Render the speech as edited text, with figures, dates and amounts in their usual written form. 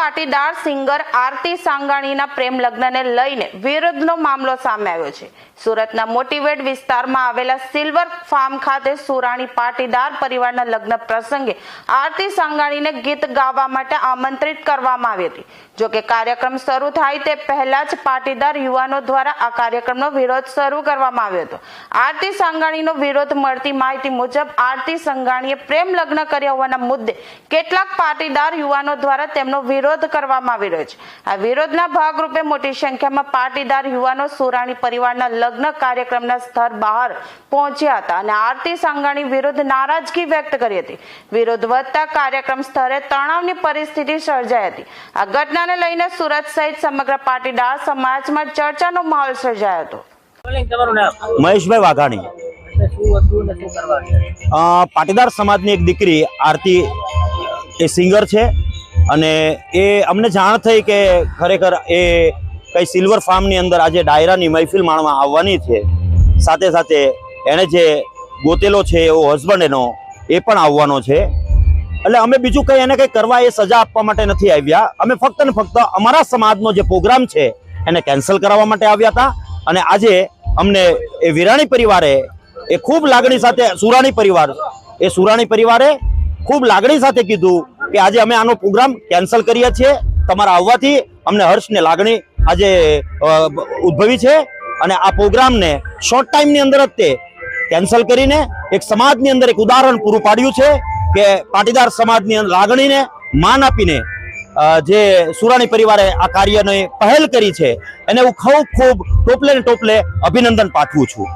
Patidar singer આરતી સાંગાણીના પ્રેમ લગ્નને લઈને વિરોધનો મામલો સામે આવ્યો છે। સુરતના મોટીવેટ વિસ્તારમાં આવેલા સિલ્વર ફાર્મ ખાતે સુરાણી પાટીદાર પરિવારના લગ્ન પ્રસંગે આરતી સાંગાણીને ગીત ગાવા માટે આમંત્રિત કરવામાં આવી હતી। જો કે કાર્યક્રમ શરૂ થાય તે પહેલા જ પાટીદાર યુવાનો દ્વારા આ કાર્યક્રમનો વિરોધ શરૂ કરવામાં આવ્યો હતો। આરતી સાંગાણીનો વિરોધ મળતી માહિતી મુજબ આરતી સાંગાણીએ પ્રેમ લગ્ન કર્યા હોવાના મુદ્દે કેટલાક પાટીદાર યુવાનો દ્વારા તેમનો વિરોધ કરવામાં આવી રહ્યો છે। આ વિરોધના ભાગરૂપે મોટી સંખ્યામાં પાટીદાર યુવાનો સુરાણી પરિવારના લગ્ન કાર્યક્રમના સ્થળ બહાર પહોંચ્યા હતા અને આરતી સાંગાણી વિરુદ્ધ નારાજગી વ્યક્ત કરી હતી। વિરોધ વધતા કાર્યક્રમ સ્થળે તણાવની પરિસ્થિતિ સર્જાઈ હતી। આ ઘટનાને લઈને સુરત સહિત સમગ્ર પાટીદાર સમાજમાં ચર્ચાનો માહોલ સર્જાયો હતો। મહેશભાઈ વાઘાણી પાટીદાર સમાજની એક દીકરી આરતી એ સિંગર છે અને એ અમને જાણ થઈ કે ખરેખર એ કઈ સિલ્વર ફાર્મની અંદર આજે ડાયરાની મહેફિલ માણવા આવવાની છે। સાથે સાથે એણે જે ગોતેલો છે એવો હસબન્ડ એનો એ પણ આવવાનો છે। એટલે અમે બીજું કંઈ એને કંઈ કરવા એ સજા આપવા માટે નથી આવ્યા। અમે ફક્ત ને ફક્ત અમારા સમાજનો જે પ્રોગ્રામ છે એને કેન્સલ કરાવવા માટે આવ્યા હતા। અને આજે અમને એ વિરાણી પરિવારે એ ખૂબ લાગણી સાથે સુરાણી પરિવારે ખૂબ લાગણી સાથે કીધું કે આજે અમે આનો પ્રોગ્રામ કેન્સલ કરીએ છીએ। તમારા આવવાથી અમને હર્ષ ને લાગણી આજે ઉદ્ભવી છે અને આ પ્રોગ્રામને શોર્ટ ટાઈમની અંદર જ તે કેન્સલ કરીને એક સમાજની અંદર એક ઉદાહરણ પૂરું પાડ્યું છે કે પાટીદાર સમાજની લાગણીને માન આપીને જે સુરાણી પરિવારે આ કાર્યને પહેલ કરી છે એને હું ખૂબ ટોપલે અભિનંદન પાઠવું છું।